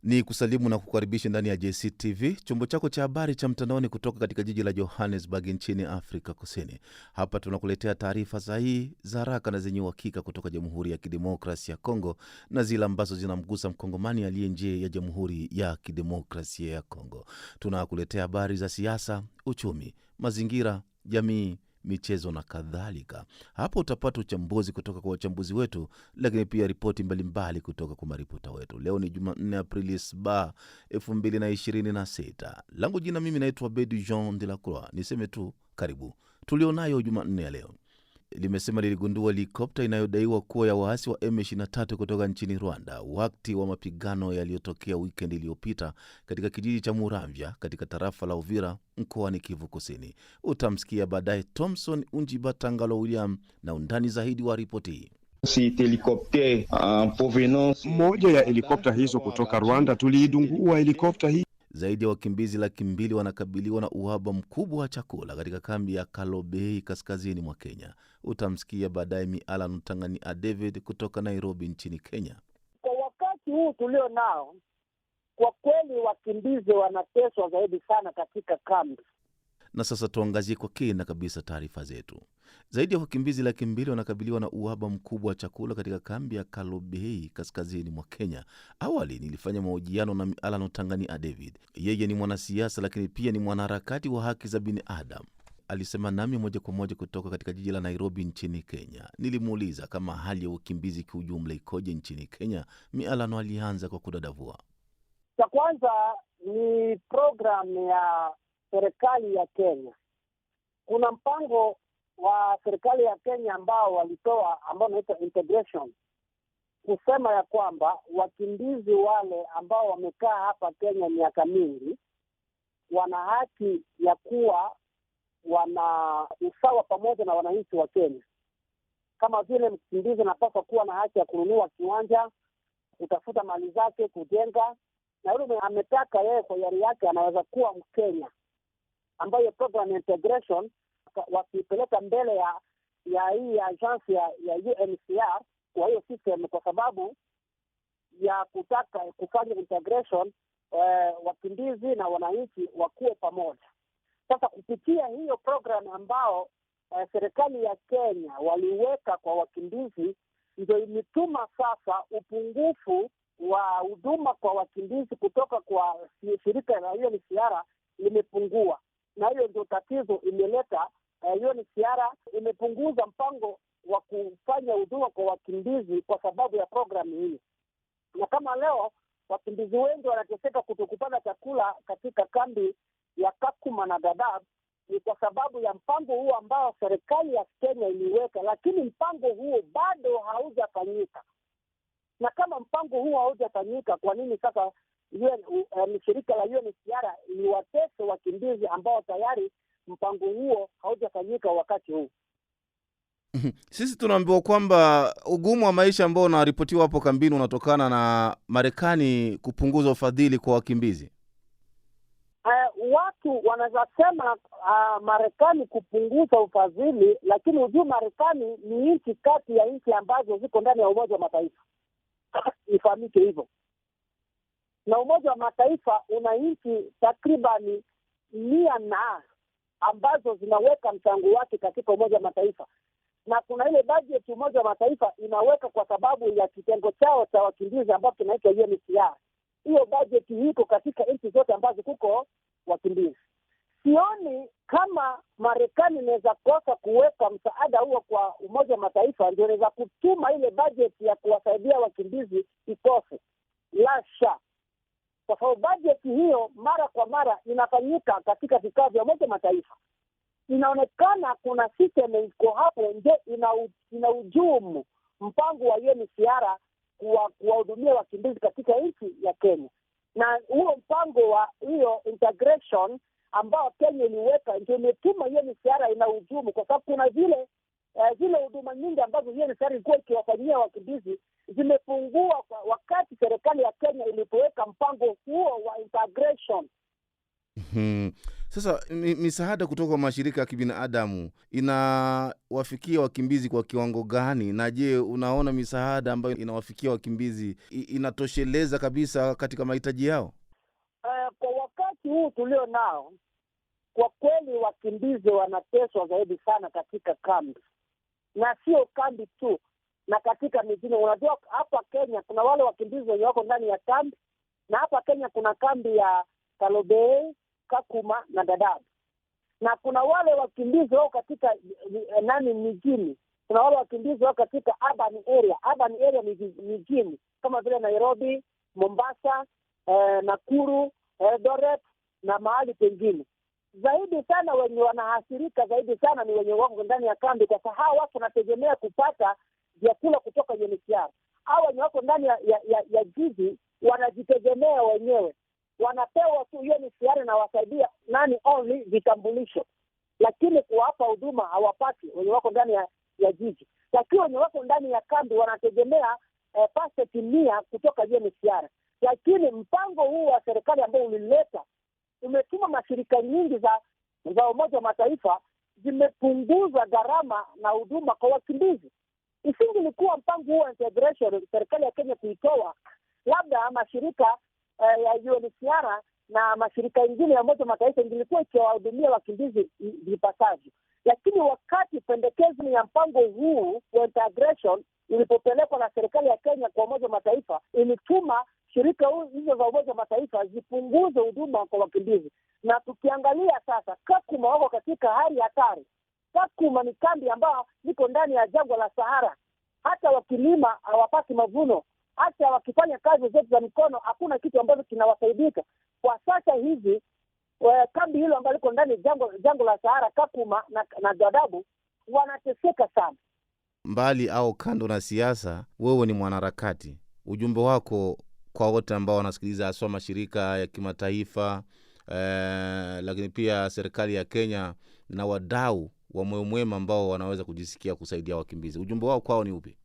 Ni kusalimu na kukaribisha ndani ya JCTV, chombo chako cha habari cha mtandaoni kutoka katika jiji la Johannesburg nchini Afrika Kusini. Hapa tunakuletea taarifa sahihi, za haraka na zenye uhakika kutoka Jamhuri ya Kidemokrasia ya Kongo na zile ambazo zinamgusa mkongomani aliye nje ya Jamhuri ya Kidemokrasia ya Kongo. Tunakuletea habari za siasa, uchumi, mazingira, jamii, michezo na kadhalika. Hapo utapata uchambuzi kutoka kwa wachambuzi wetu, lakini pia ripoti mbalimbali kutoka kwa maripota wetu. Leo ni Jumanne, Aprili 7, 2026. Langu jina mimi naitwa Bedi Jean de la Croix. Niseme tu karibu. Tulionayo Jumanne ya leo. Limesema liligundua helikopta inayodaiwa kuwa ya waasi wa M23 kutoka nchini Rwanda wakati wa mapigano yaliyotokea weekend iliyopita katika kijiji cha Muramvya katika tarafa la Uvira mkoani Kivu Kusini. Utamsikia baadaye Thompson Unjibatangalo William na undani zaidi wa ripoti hii. Moja ya helikopta hizo kutoka Rwanda tuliidungua helikopta hii. Zaidi ya wakimbizi 200,000 wanakabiliwa na uhaba mkubwa wa chakula katika kambi ya Kalobei kaskazini mwa Kenya. Utamsikia baadaye Miala Ntangani a David kutoka Nairobi nchini Kenya. Kwa wakati huu tulio nao, kwa kweli wakimbizi wanateswa zaidi sana katika kambi. Na sasa tuangazie kwa kina kabisa taarifa zetu. Zaidi ya wakimbizi 200,000 wanakabiliwa na uhaba mkubwa wa chakula katika kambi ya Kalobei kaskazini mwa Kenya. Awali nilifanya mahojiano na Miala Ntangani a David. Yeye ni mwanasiasa lakini pia ni mwanaharakati wa haki za binadamu. Alisema nami moja kwa moja kutoka katika jiji la Nairobi nchini Kenya. Nilimuuliza kama hali ya ukimbizi kiujumla ikoje nchini Kenya. Miala alianza kwa kudadavua. Cha kwanza ni programu ya serikali ya Kenya. Kuna mpango wa serikali ya Kenya ambao walitoa, ambao unaitwa integration, kusema ya kwamba wakimbizi wale ambao wamekaa hapa Kenya miaka mingi wana haki ya kuwa wana usawa pamoja na wananchi wa Kenya. Kama vile mkimbizi anapaswa kuwa na haki ya kununua kiwanja, kutafuta mali zake, kujenga, na yule ametaka yeye kwa hiari yake anaweza kuwa Mkenya, ambayo program integration wakipeleka mbele ya hii agence ya UNHCR kwa hiyo system, kwa sababu ya kutaka kufanya integration, wakimbizi na wananchi wakuwe pamoja. Sasa kupitia hiyo program ambao serikali ya Kenya waliweka kwa wakimbizi, ndio imetuma sasa upungufu wa huduma kwa wakimbizi kutoka kwa shirika la UNHCR limepungua. Na hiyo ndio tatizo imeleta. UNHCR imepunguza mpango wa kufanya huduma kwa wakimbizi kwa sababu ya programu hii. Na kama leo wakimbizi wengi wanateseka kutokupata chakula katika kambi ya Kakuma na Dadaab, ni kwa sababu ya mpango huo ambao serikali ya Kenya iliweka, lakini mpango huo bado haujafanyika. Na kama mpango huo haujafanyika, kwa nini sasa shirika la UNHCR liwatese wakimbizi ambao tayari mpango huo haujafanyika wakati huu? Sisi tunaambiwa kwamba ugumu wa maisha ambao unaripotiwa hapo kambini unatokana na Marekani kupunguza ufadhili kwa wakimbizi. Watu wanaweza sema Marekani kupunguza ufadhili, lakini hujui Marekani ni nchi kati ya nchi ambazo ziko ndani ya Umoja wa Mataifa. Ifahamike hivyo. Na Umoja wa Mataifa una nchi takribani 100 ambazo zinaweka mchango wake katika Umoja wa Mataifa. Na kuna ile budget Umoja wa Mataifa inaweka kwa sababu ya kitengo chao cha wakimbizi ambacho kinaitwa UNHCR. Hiyo budget iko katika nchi zote ambazo kuko wakimbizi. Sioni kama Marekani inaweza kosa kuweka msaada huo kwa Umoja wa Mataifa ndio inaweza kutuma ile budget ya kuwasaidia wakimbizi ikose. Lasha. Kwa sababu budget hiyo mara kwa mara inafanyika katika vikao vya Umoja wa Mataifa. Inaonekana kuna system iko hapo ndio inahujumu mpango wa UNHCR kuwahudumia wakimbizi katika nchi ya Kenya. Na huo mpango wa hiyo integration ambao Kenya iliweka ndio imetuma UNHCR inahujumu, kwa sababu kuna zile huduma nyingi ambazo UNHCR ilikuwa ikiwafanyia wakimbizi zimepungua wakati serikali ya Kenya ilipoweka mpango huo wa integration. Sasa misaada kutoka kwa mashirika ya kibinadamu inawafikia wakimbizi kwa kiwango gani? Na je, unaona misaada ambayo inawafikia wakimbizi inatosheleza kabisa katika mahitaji yao? Kwa wakati huu tulio nao, kwa kweli wakimbizi wanateswa zaidi sana katika kambi, na sio kambi tu, na katika mijini. Unajua hapa Kenya kuna wale wakimbizi wenye wako ndani ya kambi, na hapa Kenya kuna kambi ya Kalobey, Kakuma na Dadaab, na kuna wale wakimbizi wao katika mijini. Kuna wale wakimbizi wao katika urban area mijini kama vile Nairobi, Mombasa, Nakuru, Eldoret na mahali pengine. Zaidi sana wenye wanahasirika zaidi sana ni wenye wako ndani ya kambi, kwa sababu hao watu wanategemea kupata vyakula kutoka UNHCR. Hao wenye wako ndani ya jiji wanajitegemea wenyewe, wanapewa tu UNHCR na wasaidia only vitambulisho, lakini kuwapa huduma hawapati wenye wako ndani ya jiji. Lakini wenye wako ndani ya kambi wanategemea passport 100 kutoka UNHCR. Lakini mpango huu wa serikali ambao ulileta umetuma mashirika nyingi za Umoja wa Mataifa zimepunguza gharama na huduma kwa wakimbizi. Isingelikuwa mpango huu wa integration serikali ya Kenya kuitoa, labda mashirika ya UNHCR na mashirika mengine ya Umoja wa Mataifa ingilikuwa ikiwahudumia wakimbizi vipasavyo. Lakini wakati pendekezo ya mpango huu wa integration ilipopelekwa na serikali ya Kenya kwa Umoja wa Mataifa, ilituma shirika hizo za Umoja wa Mataifa zipunguze huduma kwa wakimbizi. Na tukiangalia sasa, Kakuma wako katika hali hatari. Kakuma ni kambi ambayo iko ndani ya jangwa la Sahara. Hata wakilima hawapati mavuno, hata wakifanya kazi zote za mikono hakuna kitu ambacho kinawasaidika. Kwa sasa hivi kambi hilo ambalo liko ndani jangwa la Sahara, Kakuma na Dadaab, wanateseka sana. Mbali au kando na siasa, wewe ni mwanaharakati. Ujumbe wako kwa wote ambao wanasikiliza, hasa mashirika ya kimataifa, lakini pia serikali ya Kenya na wadau wa moyo mwema ambao wanaweza kujisikia kusaidia wakimbizi, ujumbe wao kwao ni upi?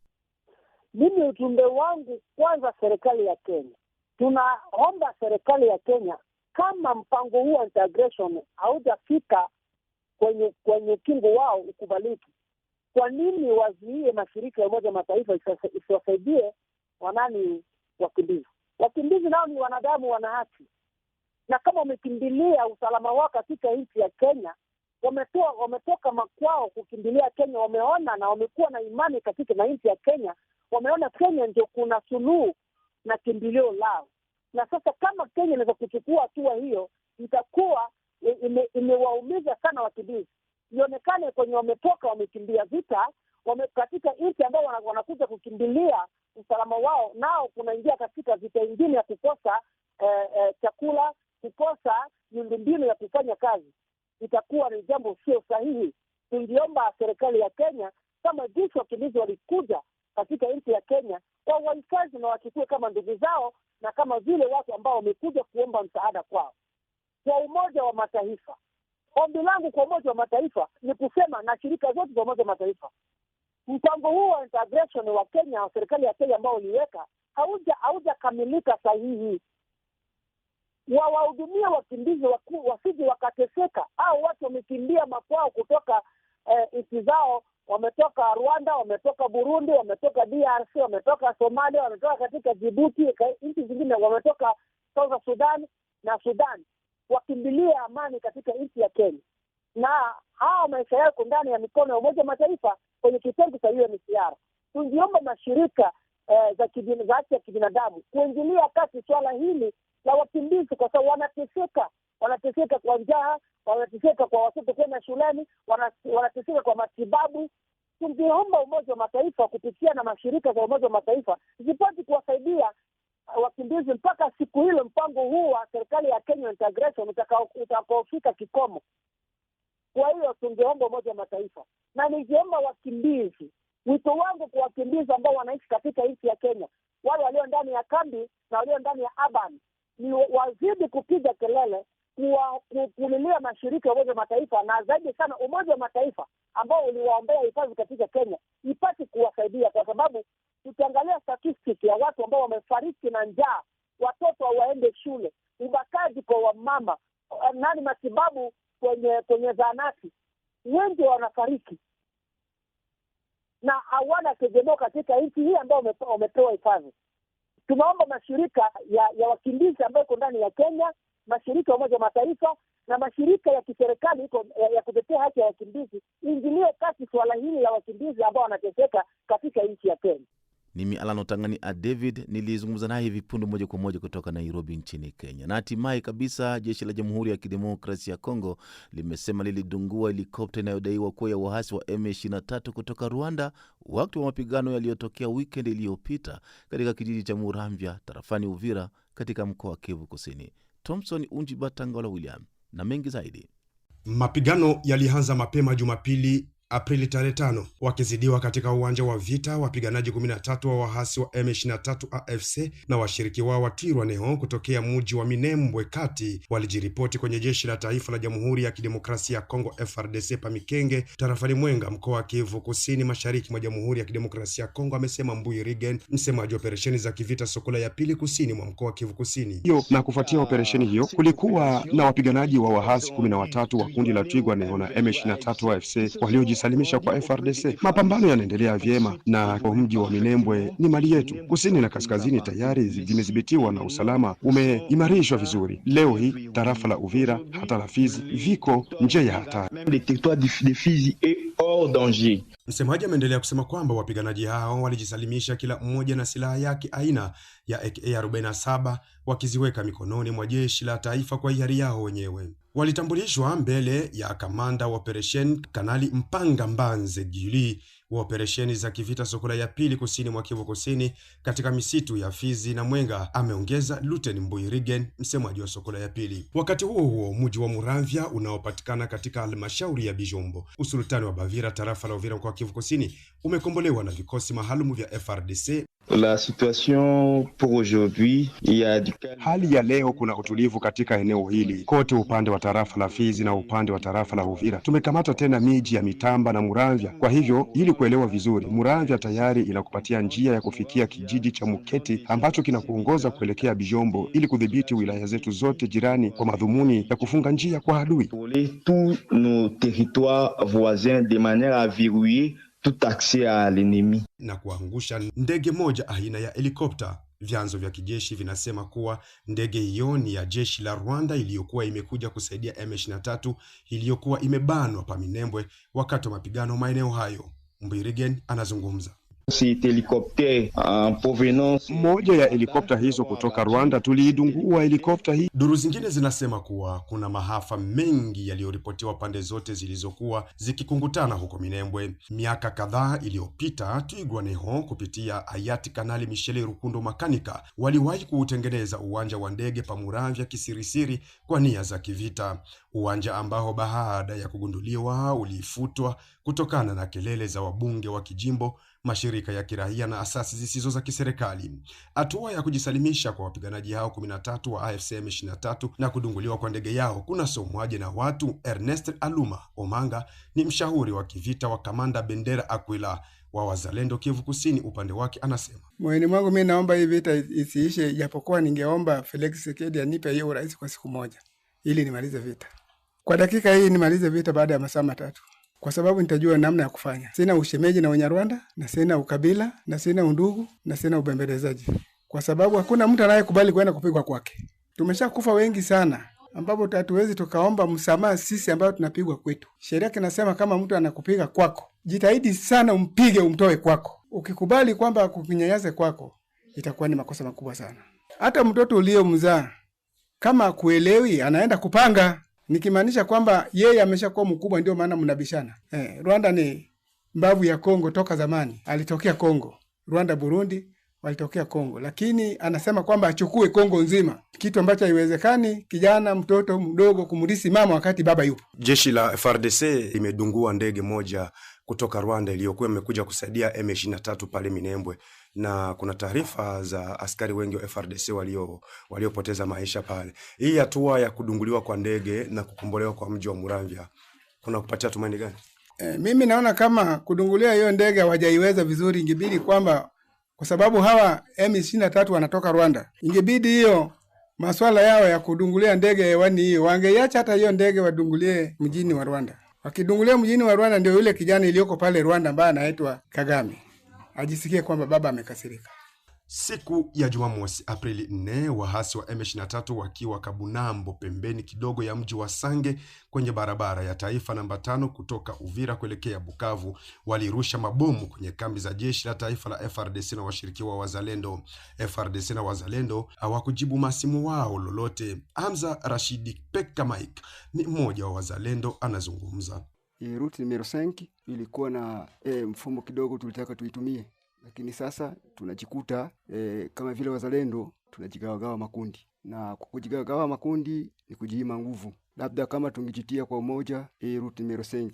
Mimi ujumbe wangu kwanza, serikali ya Kenya, tunaomba serikali ya Kenya, kama mpango huu wa integration haujafika kwenye kingo wao ukubaliki, kwa nini wazuie mashirika ya Umoja wa Mataifa isiwasaidie wakimbizi? Wakimbizi nao ni wanadamu, wana haki, na kama wamekimbilia usalama wao katika nchi ya Kenya, wametoka makwao kukimbilia Kenya, wameona na wamekuwa na imani katika na nchi ya Kenya, wameona Kenya ndio kuna suluhu na kimbilio lao. Na sasa kama Kenya inaweza kuchukua hatua hiyo, itakuwa imewaumiza sana wakimbizi. Ionekane kwenye wametoka, wamekimbia vita, katika nchi ambao wanakuja kukimbilia usalama wao, nao kunaingia katika vita ingine ya kukosa chakula, kukosa miundombinu ya kufanya kazi. Itakuwa ni jambo sio sahihi. Tungeomba serikali ya Kenya, kama jinsi wakimbizi walikuja katika nchi ya Kenya, kwa wahifadhi na wachukue kama ndugu zao na kama vile watu ambao wamekuja kuomba msaada kwao. Kwa Umoja wa Mataifa, ombi langu kwa Umoja wa Mataifa ni kusema, na shirika zote za Umoja wa Mataifa, mpango huu wa integration wa Kenya, wa serikali ya Kenya ambao uliweka, haujakamilika sahihi. Wawahudumia wakimbizi wasije wakateseka, au watu wamekimbia makwao kutoka nchi zao, wametoka Rwanda, wametoka Burundi, wametoka DRC, wametoka Somalia, wametoka katika Djibouti, nchi zingine, wametoka South Sudan na Sudan, wakimbilia amani katika nchi ya Kenya. Na hao maisha yako ndani ya mikono ya Umoja wa Mataifa kwenye kitengo cha UNHCR. Tungeomba mashirika za haki ya kibinadamu kuingilia kati swala hili la wakimbizi, kwa sababu wanateseka kwa njaa, wanateseka kwa watoto kwenda shuleni, wanateseka kwa matibabu. Tungeomba Umoja wa Mataifa kupitia na mashirika za Umoja wa Mataifa zipate kuwasaidia wakimbizi mpaka siku hilo mpango huu wa serikali ya Kenya integration utakaofika kikomo. Kwa hiyo tungeomba Umoja wa Mataifa, na ningeomba wakimbizi, wito wangu kwa wakimbizi ambao wanaishi katika nchi ya Kenya, wale walio ndani ya kambi na walio ndani ya urban, ni wazidi kupiga kelele kulilia mashirika ya Umoja wa Mataifa, na zaidi sana Umoja wa Mataifa ambao uliwaombea hifadhi katika Kenya ipate kuwasaidia, kwa sababu tukiangalia statistics ya watu ambao wamefariki na njaa, watoto hawaende shule, ubakaji kwa wamama, matibabu kwenye zahanati, wengi wanafariki na hawana tegemeo katika nchi hii ambayo wamepewa hifadhi. Tunaomba mashirika ya wakimbizi ambayo iko ndani ya Kenya, mashirika ya Umoja wa Mataifa na mashirika ya kiserikali ya kutetea haki ya wakimbizi ingilie kati swala hili la wakimbizi ambao wanateseka katika nchi ya Kenya. Mimi Alan Otangani a David nilizungumza naye hivi punde moja kwa moja kutoka Nairobi nchini Kenya. Na hatimaye kabisa jeshi la Jamhuri ya Kidemokrasia ya Kongo limesema lilidungua helikopta inayodaiwa kuwa ya waasi wa M23 kutoka Rwanda wakati wa mapigano yaliyotokea weekend iliyopita katika kijiji cha Muramvya tarafani Uvira katika mkoa wa Kivu Kusini. Thompson Unjibatangola William na mengi zaidi. Mapigano yalianza mapema Jumapili Aprili 5 wakizidiwa katika uwanja wa vita wapiganaji 13 wa waasi wa M23 AFC na washiriki wao wa Twirwaneho kutokea mji wa Minembwe kati walijiripoti kwenye jeshi la taifa la Jamhuri ya Kidemokrasia ya Kongo FARDC Pamikenge tarafani Mwenga mkoa wa Kivu Kusini mashariki mwa Jamhuri ya Kidemokrasia ya Kongo, amesema Mbui Rigen, msemaji wa operesheni za kivita Sokola ya pili kusini mwa mkoa wa Kivu Kusini. Hiyo na kufuatia operesheni hiyo kulikuwa na wapiganaji wa waasi 13 wa kundi la Twirwaneho na M23 AFC waliojisalimisha kwa FARDC. Mapambano yanaendelea vyema na mji wa Minembwe ni mali yetu. Kusini na kaskazini tayari vimedhibitiwa na usalama umeimarishwa vizuri. Leo hii tarafa la Uvira hata la Fizi viko nje ya hatari. Msemaji ameendelea kusema kwamba wapiganaji hao walijisalimisha kila mmoja na silaha yake aina ya AK-47 wakiziweka mikononi mwa jeshi la taifa kwa hiari yao wenyewe. Walitambulishwa mbele ya kamanda wa operation Kanali Mpanga Mbanze Gili wa operesheni za kivita Sokola ya pili kusini mwa Kivu Kusini katika misitu ya Fizi na Mwenga, ameongeza Luteni Mbui Rigen, msemaji wa Sokola ya pili. Wakati huo huo, mji wa Muramvya unaopatikana katika halmashauri ya Bijombo, usultani wa Bavira, tarafa la Uvira kwa Kivu Kusini, umekombolewa na vikosi maalum vya FARDC. La situation pour aujourd'hui, hali ya leo kuna utulivu katika eneo hili kote upande wa tarafa la Fizi na upande wa tarafa la Uvira. Tumekamata tena miji ya Mitamba na Muramvya. Kwa hivyo ili kuelewa vizuri, Muramvya tayari inakupatia njia ya kufikia kijiji cha Muketi ambacho kinakuongoza kuelekea Bijombo ili kudhibiti wilaya zetu zote jirani kwa madhumuni ya kufunga njia kwa adui. Tous nos territoires voisins de manière à verrouiller tout accès à l'ennemi na kuangusha ndege moja aina ya helikopta. Vyanzo vya kijeshi vinasema kuwa ndege hiyo ni ya jeshi la Rwanda iliyokuwa imekuja kusaidia M23 iliyokuwa imebanwa pa Minembwe wakati wa mapigano maeneo hayo. Mbirigen anazungumza. Moja ya helikopta hizo kutoka Rwanda tuliidungua helikopta hii. Duru zingine zinasema kuwa kuna maafa mengi yaliyoripotiwa pande zote zilizokuwa zikikungutana huko Minembwe. Miaka kadhaa iliyopita, Twirwaneho kupitia hayati Kanali Michel Rukundo Makanika waliwahi kuutengeneza uwanja wa ndege pa Muramvya kisirisiri kwa nia za kivita, uwanja ambao baada ya kugunduliwa ulifutwa kutokana na kelele za wabunge wa kijimbo, mashirika ya kiraia na asasi zisizo za kiserikali. Hatua ya kujisalimisha kwa wapiganaji hao 13 wa AFC M23 na kudunguliwa kwa ndege yao kuna somwaje na watu. Ernest Aluma Omanga ni mshauri wa kivita wa kamanda Bendera Aquila wa Wazalendo Kivu Kusini. Upande wake anasema, moyoni mwangu mimi naomba hii vita isiishe, japokuwa ningeomba Felix Tshisekedi anipe hiyo urais kwa siku moja ili nimalize vita. Kwa dakika hii nimalize vita baada ya masaa 3. Kwa sababu nitajua namna ya kufanya. Sina ushemeji na Wanyarwanda, na sina ukabila, na sina undugu, na sina ubembelezaji. Kwa sababu hakuna mtu anayekubali kwenda kupigwa kwake. Tumeshakufa wengi sana, ambapo hatuwezi tukaomba msamaha sisi ambao tunapigwa kwetu. Sheria inasema kama mtu anakupiga kwako, jitahidi sana umpige umtoe kwako. Ukikubali kwamba kukunyanyaze kwako, itakuwa ni makosa makubwa sana. Hata mtoto uliyomzaa kama kuelewi anaenda kupanga, nikimaanisha kwamba yeye ameshakuwa mkubwa ndio maana mnabishana. Rwanda ni mbavu ya Kongo toka zamani. Alitokea Kongo. Rwanda, Burundi walitokea Kongo. Lakini anasema kwamba achukue Kongo nzima. Kitu ambacho haiwezekani kijana mtoto mdogo kumrisi mama wakati baba yupo. Jeshi la FARDC limedungua ndege moja kutoka Rwanda iliyokuwa imekuja kusaidia M23 pale Minembwe, na kuna taarifa za askari wengi wa FARDC waliopoteza maisha pale. Hii hatua ya kudunguliwa kwa ndege na kukombolewa kwa mji wa Muramvya kuna kupatia tumaini gani? Mimi naona kama kudungulia hiyo ndege hawajaiweza vizuri, ingebidi kwamba kwa sababu hawa M23 wanatoka Rwanda, ingebidi hiyo Masuala yao ya kudungulia ndege hewani hiyo, wangeiacha hata hiyo ndege wadungulie mjini wa Rwanda. Wakidungulia mjini wa Rwanda, ndio yule kijana iliyoko pale Rwanda ambaye anaitwa Kagame ajisikie kwamba baba amekasirika. Siku ya Jumamosi Aprili 4, wahasi wa M23 wakiwa Kabunambo, pembeni kidogo ya mji wa Sange kwenye barabara ya taifa namba 5 kutoka Uvira kuelekea Bukavu, walirusha mabomu kwenye kambi za jeshi la taifa la FARDC na washiriki wa wazalendo. FARDC na wazalendo hawakujibu masimu wao lolote. Hamza Rashidi Pekka Mike ni mmoja wa wazalendo, anazungumza. Route numero 5 ilikuwa na mfumo kidogo tulitaka tuitumie, lakini sasa tunajikuta kama vile wazalendo tunajigawagawa makundi, na kujigawagawa makundi ni kujiima nguvu. Labda kama tungejitia kwa umoja, route numero 5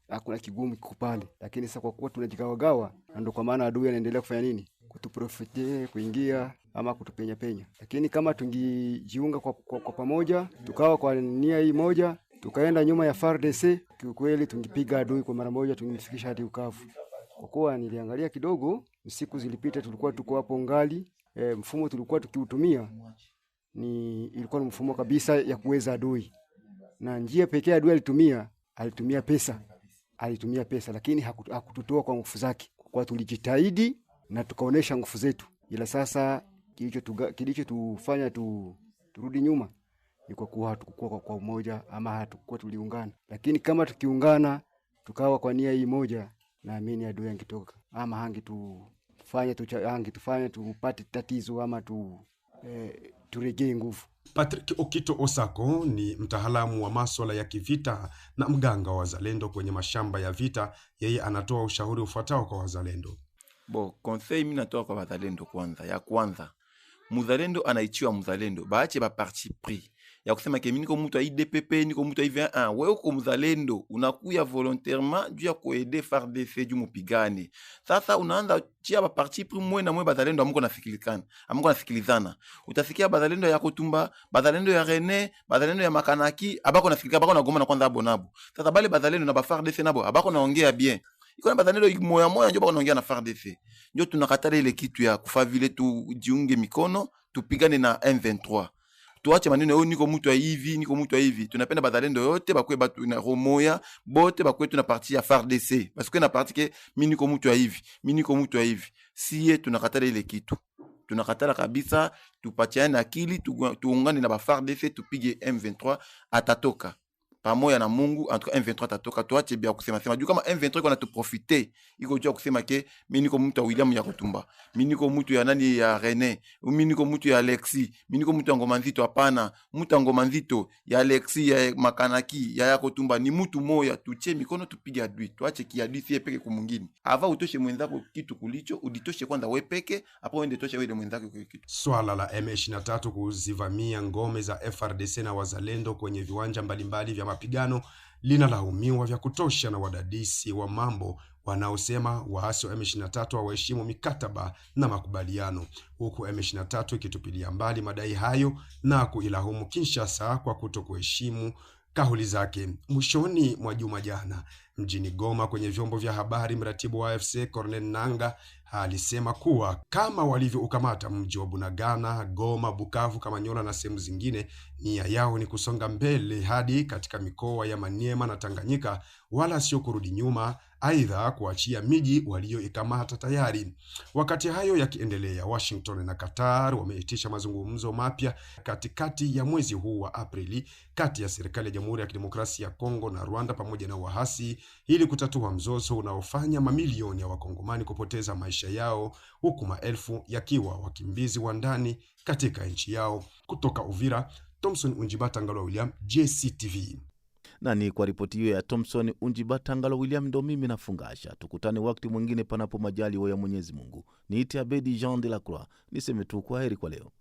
hakuna kigumu kikupale, lakini sasa kwa kuwa tunajigawagawa, ndio kwa maana adui anaendelea kufanya nini? Kutuprofite, kuingia ama kutupenya penya. Lakini kama tungejiunga kwa pamoja, tukawa kwa nia hii moja, tukaenda nyuma ya FARDC, kiukweli tungepiga adui kwa mara moja, tungemfikisha hadi Bukavu. Kwa kuwa niliangalia kidogo, siku zilipita tulikuwa tuko hapo ngali, mfumo tulikuwa tukiutumia ilikuwa ni mfumo kabisa ya kuweza adui. Na njia pekee adui alitumia pesa, lakini hakututoa kwa nguvu zake. Kwa tulijitahidi na tukaonesha nguvu zetu. Ila sasa kilichotufanya turudi nyuma ni kwa kuwa hatukuwa kwa umoja ama hatukuwa tuliungana. Lakini kama tukiungana tukawa kwa nia hii moja, naamini adui angetoka ama hangetufanya tupate tatizo ama turegee nguvu. Patrick Okito Osako ni mtaalamu wa masuala ya kivita na mganga wa wazalendo kwenye mashamba ya vita. Yeye anatoa ushauri ufuatao kwa wazalendo. Conseil mimi natoa kwa wazalendo kwanza. Muzalendo anaichiwa muzalendo. Baache ba parti pris. Ya kusema ke mimi niko mtu wa IDPP, niko mtu wa IVA1. Wewe uko muzalendo, unakuya volontairement juu ya kuaide FARDC juu mupigane. Sasa unaanza chia ba parti pris mwe na mwe bazalendo amuko nasikilizana. Utasikia bazalendo ya Kotumba, bazalendo ya Rene, bazalendo ya Makanaki, abako nasikilika, abako na goma na kwanza abonabo. Sasa bale bazalendo na ba FARDC nabo, abako naongea bien. Iko na bazalendo moya ndio bako naongea na FARDC. Ndio tunakatala ile kitu ya kufa vile tujiunge mikono, tupigane na M23. Tuache maneno niko mtu wa hivi, tunapenda bazalendo yote bakwe batu na romoya, bote bakwe tuna parti ya FARDC. Parce que na parti ke mimi niko mtu wa hivi. Siye tunakatala ile kitu. Tunakatala kabisa, tupatiane akili, tuungane na ba FARDC, tupige M23 atatoka. Pamoja na Mungu, en tout cas M23 atatoka. Tuache bia kusema juu kama M23 iko na tuprofite, iko juu kusema ke mimi niko mtu wa William ya Kotumba, mimi niko mtu ya nani ya Rene, mimi niko mtu ya Alexi, mimi niko mtu wa Ngoma Nzito. Hapana, mtu wa Ngoma Nzito ya Alexi, ya Makanaki, ya Kotumba ni mtu moya. Tuche mikono tupige adui, tuache kiadui sie peke kwa mwingine. Ava utoshe mwenzako kitu kulicho, uditoshe kwanza wewe peke, hapo uende toshe wewe mwenzako kwa kitu. Swala la M23 kuzivamia ngome za FARDC na wazalendo kwenye viwanja mbalimbali vya mapigano linalaumiwa vya kutosha na wadadisi wa mambo wanaosema waasi wa M23 hawaheshimu mikataba na makubaliano, huku M23 ikitupilia mbali madai hayo na kuilaumu Kinshasa kwa kutokuheshimu kauli zake. Mwishoni mwa juma jana mjini Goma kwenye vyombo vya habari, mratibu wa AFC Corneille Nangaa alisema kuwa kama walivyoukamata mji wa Bunagana, Goma, Bukavu, Kamanyola na sehemu zingine, nia yao ni kusonga mbele hadi katika mikoa ya Maniema na Tanganyika, wala sio kurudi nyuma, aidha kuachia miji walioikamata tayari. Wakati hayo yakiendelea, Washington na Qatar wameitisha mazungumzo mapya katikati ya mwezi huu wa Aprili kati ya serikali ya Jamhuri ya Kidemokrasia ya Kongo na Rwanda pamoja na wahasi, ili kutatua mzozo unaofanya mamilioni ya Wakongomani kupoteza maisha yao, huku maelfu yakiwa wakimbizi wa ndani katika nchi yao. Kutoka Uvira, Thompson Unjibatangalo William, JCTV. Na ni kwa ripoti hiyo ya Thompson Unjibatangalo William ndo mimi nafungasha. Tukutane wakati mwingine panapo majaliwa ya Mwenyezi Mungu. Niite Abedi Jean de la Croix. Niseme tu kwaheri kwa leo.